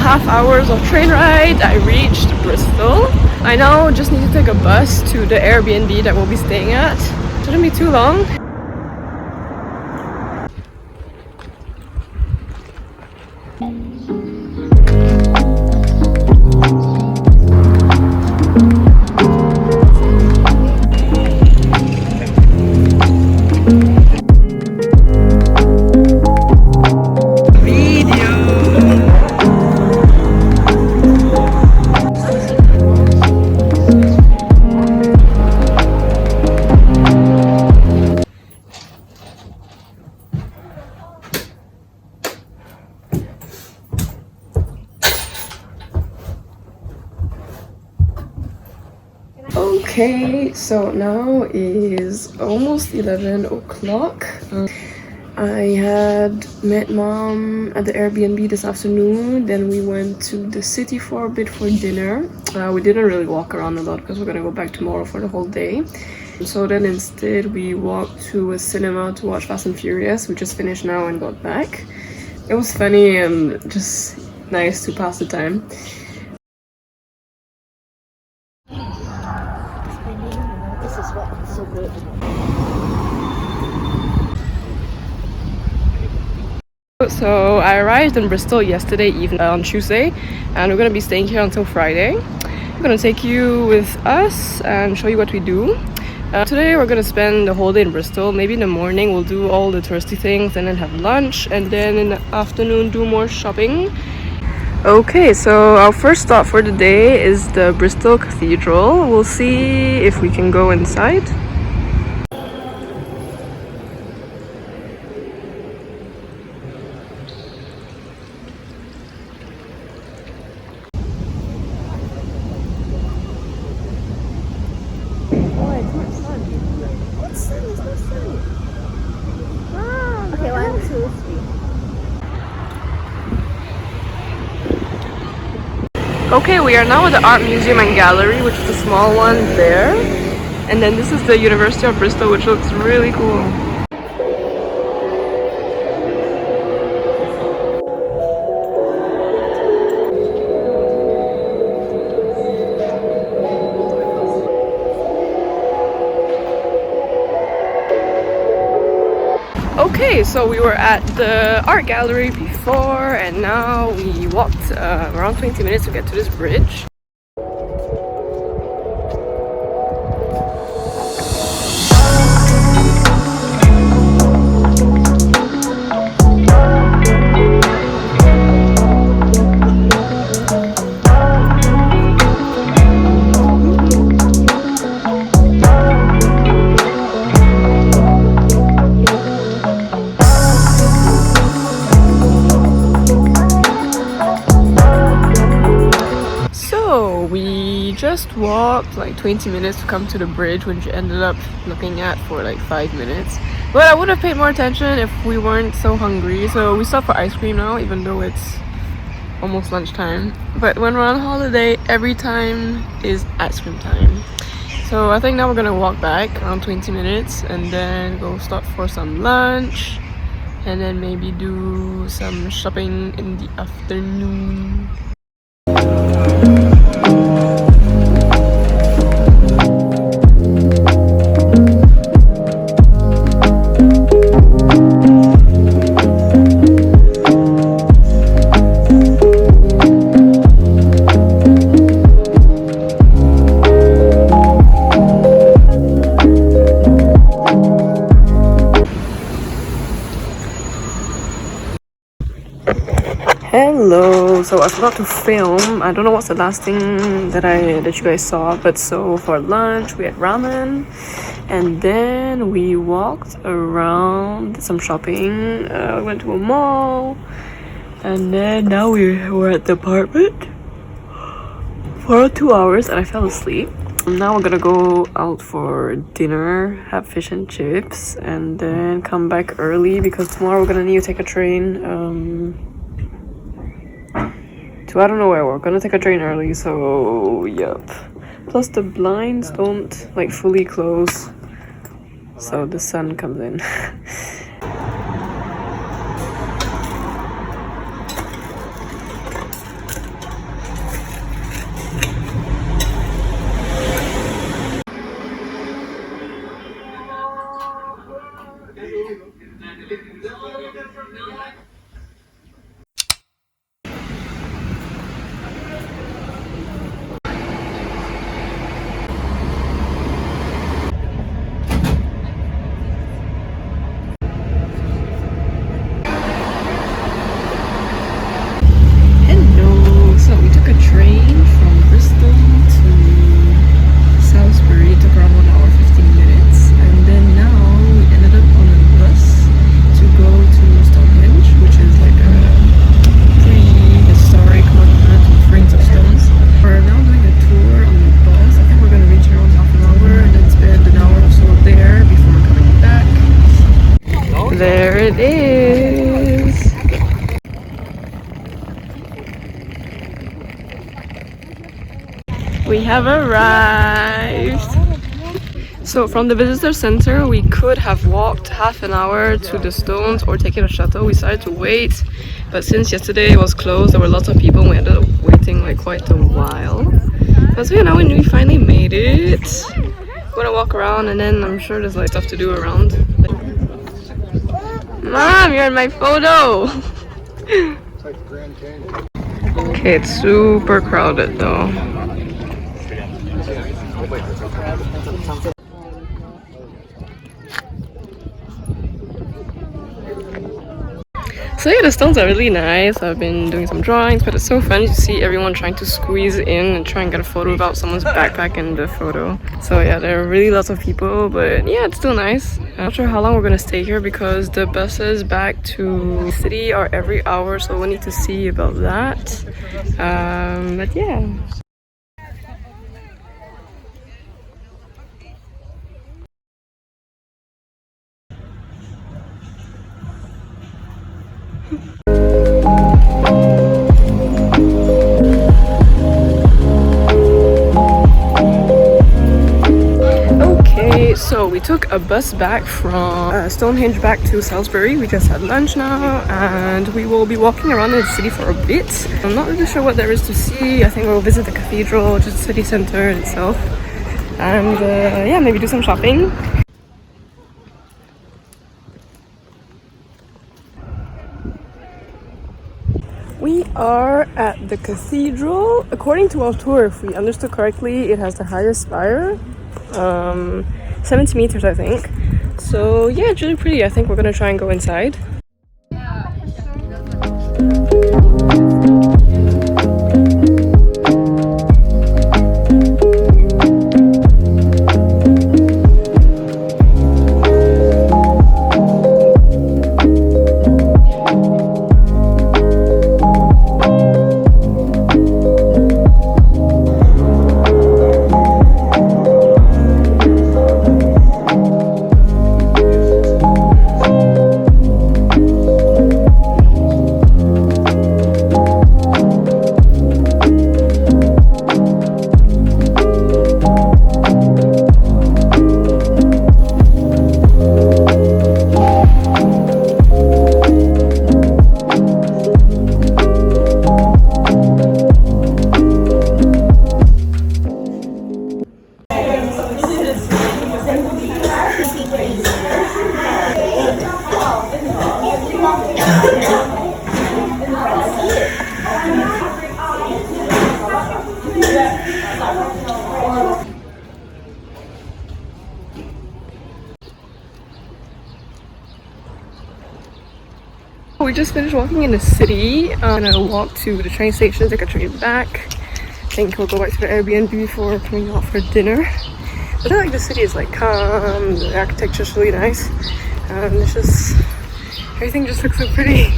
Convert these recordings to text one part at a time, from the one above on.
2.5 hours of train ride, I reached Bristol. I now just need to take a bus to the Airbnb that we'll be staying at. Shouldn't be too long. Okay, so now is almost 11 o'clock. I had met mom at the Airbnb this afternoon, then we went to the city for a bit for dinner. We didn't really walk around a lot because we're gonna go back tomorrow for the whole day. So then instead we walked to a cinema to watch Fast and Furious. We just finished now and got back. It was funny and just nice to pass the time. So I arrived in Bristol yesterday evening on Tuesday, and we're gonna be staying here until Friday. We're gonna take you with us and show you what we do. Today we're gonna spend the whole day in Bristol. Maybe in the morning we'll do all the touristy things and then have lunch, and then in the afternoon do more shopping. Okay, so our first stop for the day is the Bristol Cathedral. We'll see if we can go inside. Okay, we are now at the Art Museum and Gallery, which is the small one there. And then this is the University of Bristol, which looks really cool. Okay, so we were at the art gallery before, and now we walked around 20 minutes to get to this bridge. Just walked like 20 minutes to come to the bridge, which ended up looking at for like 5 minutes. But I would have paid more attention if we weren't so hungry. So we stopped for ice cream now, even though it's almost lunchtime. But when we're on holiday, every time is ice cream time. So I think now we're gonna walk back around 20 minutes and then go stop for some lunch and then maybe do some shopping in the afternoon. Hello, so I forgot to film. I don't know what's the last thing that you guys saw, but so for lunch we had ramen, and then we walked around, did some shopping, we went to a mall, and then now we're at the apartment for 2 hours and I fell asleep. Now we're gonna go out for dinner, have fish and chips, and then come back early because tomorrow we're gonna need to take a train to I don't know where. We're gonna take a train early, so yep. Plus the blinds don't like fully close, so the sun comes in. We have arrived. So from the visitor center, we could have walked half an hour to the stones or taken a shuttle. We decided to wait, but since yesterday it was closed, there were lots of people and we ended up waiting like quite a while. But so yeah, now we finally made it. We're gonna walk around and then I'm sure there's like stuff to do around. Mom, you're in my photo! Okay, it's super crowded though. So yeah, the stones are really nice. I've been doing some drawings, but it's so funny to see everyone trying to squeeze in and try and get a photo without someone's backpack in the photo. So yeah, there are really lots of people, but yeah, it's still nice. I'm not sure how long we're gonna stay here because the buses back to the city are every hour, so we'll need to see about that. But yeah. So we took a bus back from Stonehenge back to Salisbury. We just had lunch now and we will be walking around in the city for a bit. I'm not really sure what there is to see. I think we'll visit the cathedral, just the city centre itself, and yeah, maybe do some shopping. We are at the cathedral. According to our tour, if we understood correctly, it has the highest spire. 70 meters, I think. So yeah, it's really pretty. I think we're gonna try and go inside. We just finished walking in the city and I'll walk to the train station, take a train back. I think we'll go back to the Airbnb before coming out for dinner. I feel like the city is like calm, the architecture's really nice, and it's just, everything just looks so pretty.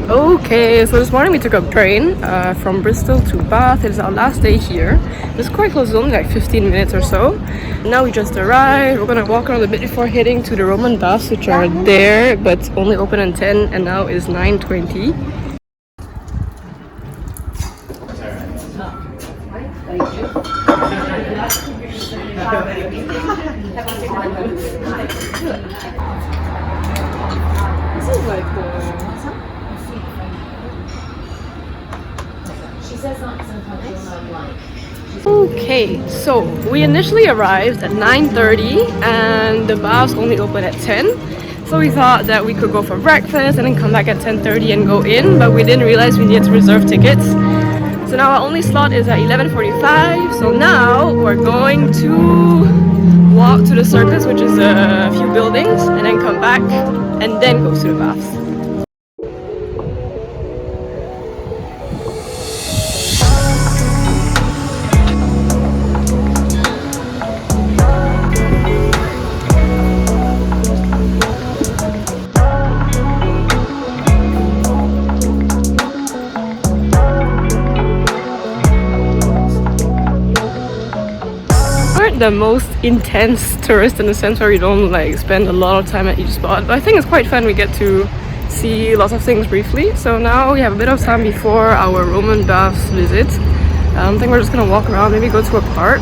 Okay, so this morning we took a train from Bristol to Bath. It's our last day here. It's quite close, it's only like 15 minutes or so. Now we just arrived. We're gonna walk around a bit before heading to the Roman baths, which are there, but only open at 10, and now is 9:20. This is like the... Okay, so we initially arrived at 9:30 and the baths only open at 10. So we thought that we could go for breakfast and then come back at 10:30 and go in, but we didn't realize we needed to reserve tickets. So now our only slot is at 11:45. So now we're going to walk to the circus, which is a few buildings, and then come back and then go to the baths. the most intense tourist in the sense where we don't like spend a lot of time at each spot, but I think it's quite fun. We get to see lots of things briefly. So now we have a bit of time before our Roman baths visit. I think we're just gonna walk around, maybe go to a park.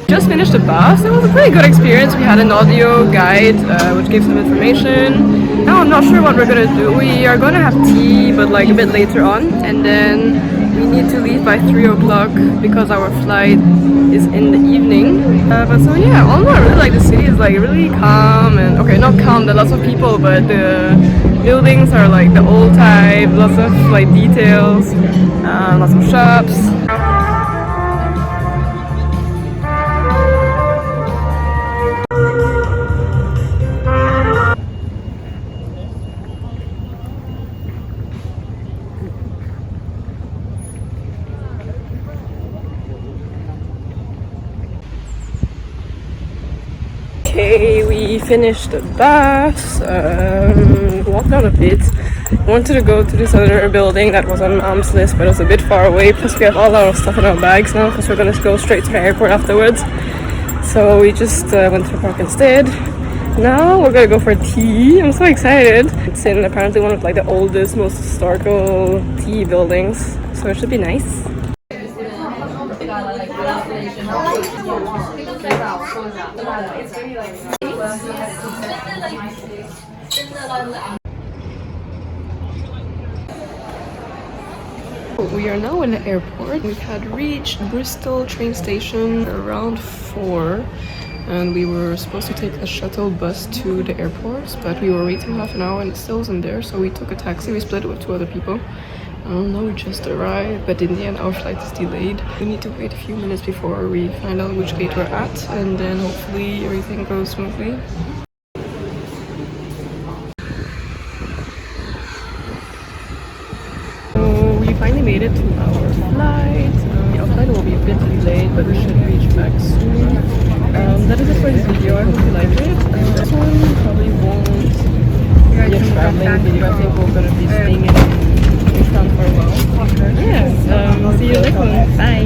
Just finished the bath. It was a pretty good experience. We had an audio guide which gave some information. Now I'm not sure what we're gonna do. We are gonna have tea, but like a bit later on, and then we need to leave by 3 o'clock because our flight is in the evening. But so yeah, all in all, I really like the city. It's like really calm, and okay, not calm, there are lots of people, but the buildings are like the old type, lots of like details, lots of shops. Okay, we finished the baths, walked down a bit. Wanted to go to this other building that was on Mom's list, but it was a bit far away, plus we have all our stuff in our bags now because we're gonna go straight to the airport afterwards. So we just went to the park instead. Now we're gonna go for tea. I'm so excited. It's in apparently one of like the oldest, most historical tea buildings, so it should be nice. We are now in the airport. We had reached Bristol train station around 4, and we were supposed to take a shuttle bus to the airport, but we were waiting half an hour and it still wasn't there, so we took a taxi. We split it with 2 other people. Now we just arrived, but in the end our flight is delayed. We need to wait a few minutes before we find out which gate we're at, and then hopefully everything goes smoothly. So we finally made it to our flight. Our flight will be a bit delayed, but we should reach back soon. That is it for this video. I hope you liked it. This one probably won't be a traveling video. I think we're gonna be staying in for a while. Yeah, see you next one. Bye.